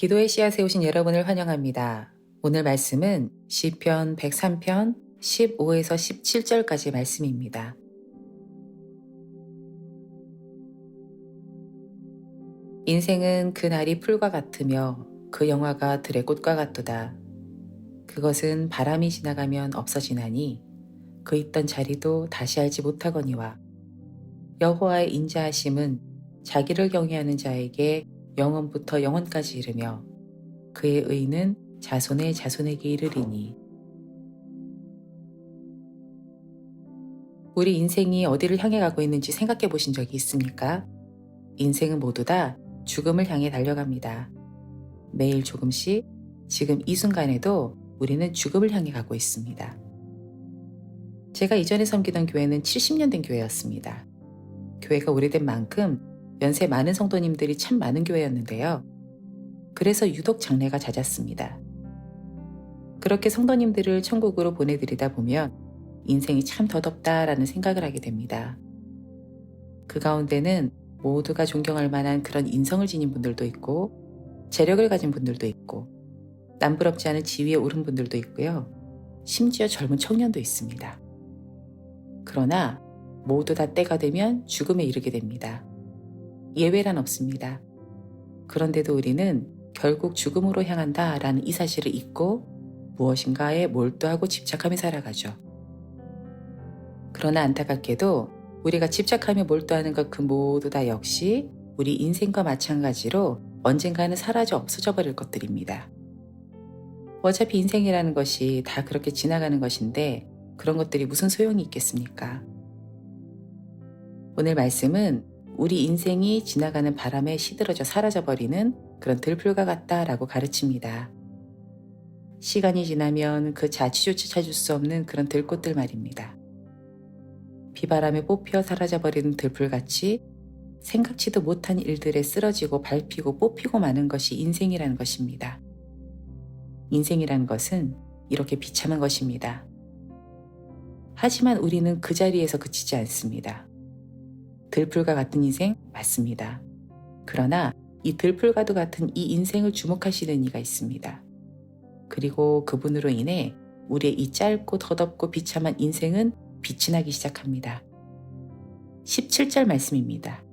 기도의 씨앗에 오신 여러분을 환영합니다. 오늘 말씀은 시편 103편 15에서 17절까지 말씀입니다. 인생은 그날이 풀과 같으며 그 영화가 들의 꽃과 같도다. 그것은 바람이 지나가면 없어지나니 그 있던 자리도 다시 알지 못하거니와 여호와의 인자하심은 자기를 경외하는 자에게 영원부터 영원까지 이르며 그의 의는 자손의 자손에게 이르리니. 우리 인생이 어디를 향해 가고 있는지 생각해 보신 적이 있습니까? 인생은 모두 다 죽음을 향해 달려갑니다. 매일 조금씩 지금 이 순간에도 우리는 죽음을 향해 가고 있습니다. 제가 이전에 섬기던 교회는 70년 된 교회였습니다. 교회가 오래된 만큼 연세 많은 성도님들이 참 많은 교회였는데요. 그래서 유독 장례가 잦았습니다. 그렇게 성도님들을 천국으로 보내드리다 보면 인생이 참 더덥다라는 생각을 하게 됩니다. 그 가운데는 모두가 존경할 만한 그런 인성을 지닌 분들도 있고 재력을 가진 분들도 있고 남부럽지 않은 지위에 오른 분들도 있고요. 심지어 젊은 청년도 있습니다. 그러나 모두 다 때가 되면 죽음에 이르게 됩니다. 예외란 없습니다. 그런데도 우리는 결국 죽음으로 향한다라는 이 사실을 잊고 무엇인가에 몰두하고 집착하며 살아가죠. 그러나 안타깝게도 우리가 집착하며 몰두하는 것 그 모두 다 역시 우리 인생과 마찬가지로 언젠가는 사라져 없어져 버릴 것들입니다. 어차피 인생이라는 것이 다 그렇게 지나가는 것인데 그런 것들이 무슨 소용이 있겠습니까? 오늘 말씀은 우리 인생이 지나가는 바람에 시들어져 사라져버리는 그런 들풀과 같다라고 가르칩니다. 시간이 지나면 그 자취조차 찾을 수 없는 그런 들꽃들 말입니다. 비바람에 뽑혀 사라져버리는 들풀같이 생각지도 못한 일들에 쓰러지고 밟히고 뽑히고 마는 것이 인생이라는 것입니다. 인생이라는 것은 이렇게 비참한 것입니다. 하지만 우리는 그 자리에서 그치지 않습니다. 들풀과 같은 인생 맞습니다. 그러나 이 들풀과도 같은 이 인생을 주목하시는 이가 있습니다. 그리고 그분으로 인해 우리의 이 짧고 더덥고 비참한 인생은 빛이 나기 시작합니다. 17절 말씀입니다.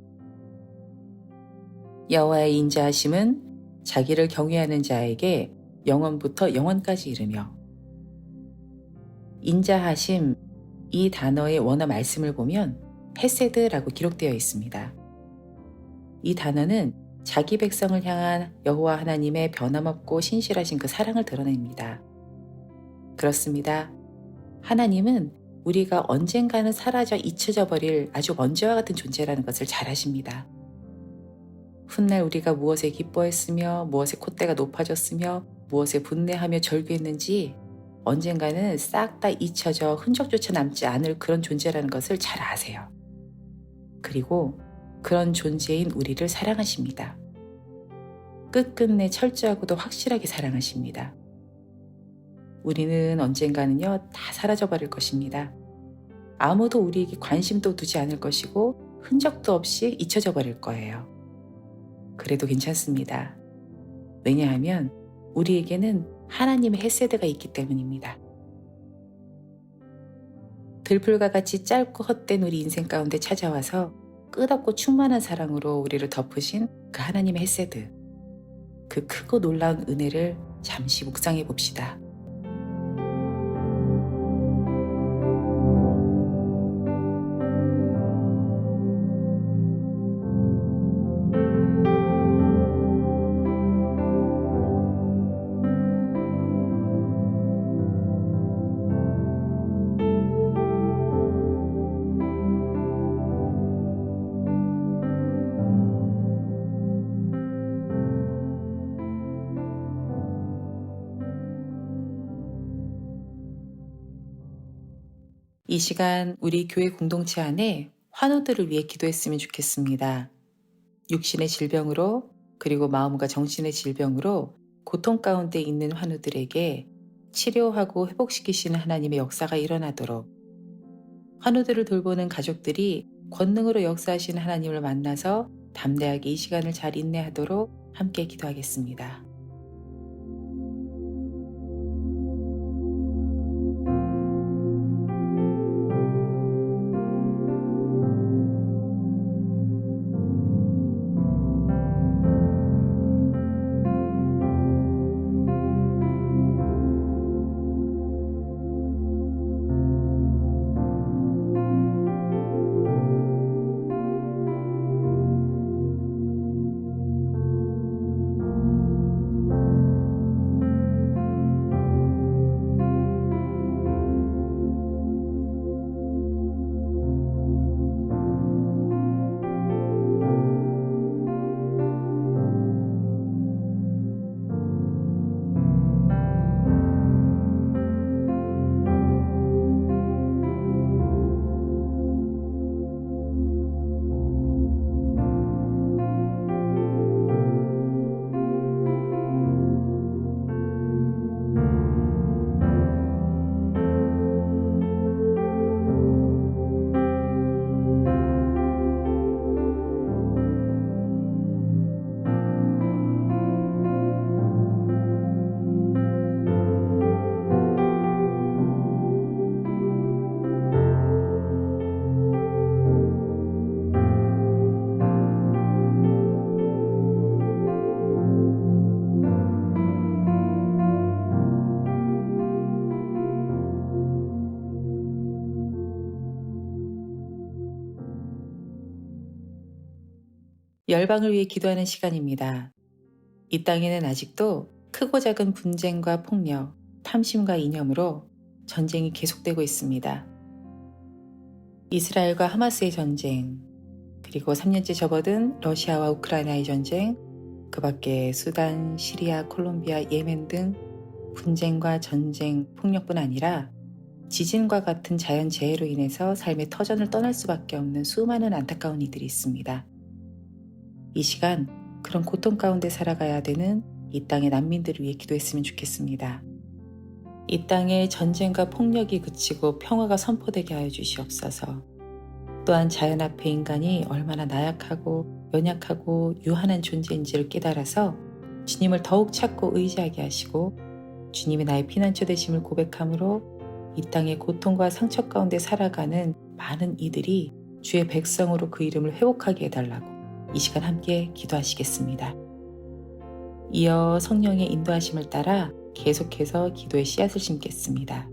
여호와의 인자하심은 자기를 경외하는 자에게 영원부터 영원까지 이르며. 인자하심, 이 단어의 원어 말씀을 보면 헤세드라고 기록되어 있습니다. 이 단어는 자기 백성을 향한 여호와 하나님의 변함없고 신실하신 그 사랑을 드러냅니다. 그렇습니다. 하나님은 우리가 언젠가는 사라져 잊혀져 버릴 아주 먼지와 같은 존재라는 것을 잘 아십니다. 훗날 우리가 무엇에 기뻐했으며 무엇에 콧대가 높아졌으며 무엇에 분내하며 절규했는지 언젠가는 싹 다 잊혀져 흔적조차 남지 않을 그런 존재라는 것을 잘 아세요. 그리고 그런 존재인 우리를 사랑하십니다. 끝끝내 철저하고도 확실하게 사랑하십니다. 우리는 언젠가는요 다 사라져버릴 것입니다. 아무도 우리에게 관심도 두지 않을 것이고 흔적도 없이 잊혀져 버릴 거예요. 그래도 괜찮습니다. 왜냐하면 우리에게는 하나님의 헤세드가 있기 때문입니다. 들풀과 같이 짧고 헛된 우리 인생 가운데 찾아와서 끝없고 충만한 사랑으로 우리를 덮으신 그 하나님의 헤세드, 그 크고 놀라운 은혜를 잠시 묵상해 봅시다. 이 시간 우리 교회 공동체 안에 환우들을 위해 기도했으면 좋겠습니다. 육신의 질병으로 그리고 마음과 정신의 질병으로 고통 가운데 있는 환우들에게 치료하고 회복시키시는 하나님의 역사가 일어나도록 환우들을 돌보는 가족들이 권능으로 역사하시는 하나님을 만나서 담대하게 이 시간을 잘 인내하도록 함께 기도하겠습니다. 열방을 위해 기도하는 시간입니다. 이 땅에는 아직도 크고 작은 분쟁과 폭력, 탐심과 이념으로 전쟁이 계속되고 있습니다. 이스라엘과 하마스의 전쟁, 그리고 3년째 접어든 러시아와 우크라이나의 전쟁, 그 밖에 수단, 시리아, 콜롬비아, 예멘 등 분쟁과 전쟁, 폭력뿐 아니라 지진과 같은 자연재해로 인해서 삶의 터전을 떠날 수밖에 없는 수많은 안타까운 이들이 있습니다. 이 시간 그런 고통 가운데 살아가야 되는 이 땅의 난민들을 위해 기도했으면 좋겠습니다. 이 땅의 전쟁과 폭력이 그치고 평화가 선포되게 하여 주시옵소서. 또한 자연 앞에 인간이 얼마나 나약하고 연약하고 유한한 존재인지를 깨달아서 주님을 더욱 찾고 의지하게 하시고 주님이 나의 피난처 되심을 고백함으로 이 땅의 고통과 상처 가운데 살아가는 많은 이들이 주의 백성으로 그 이름을 회복하게 해달라고 이 시간 함께 기도하시겠습니다. 이어 성령의 인도하심을 따라 계속해서 기도의 씨앗을 심겠습니다.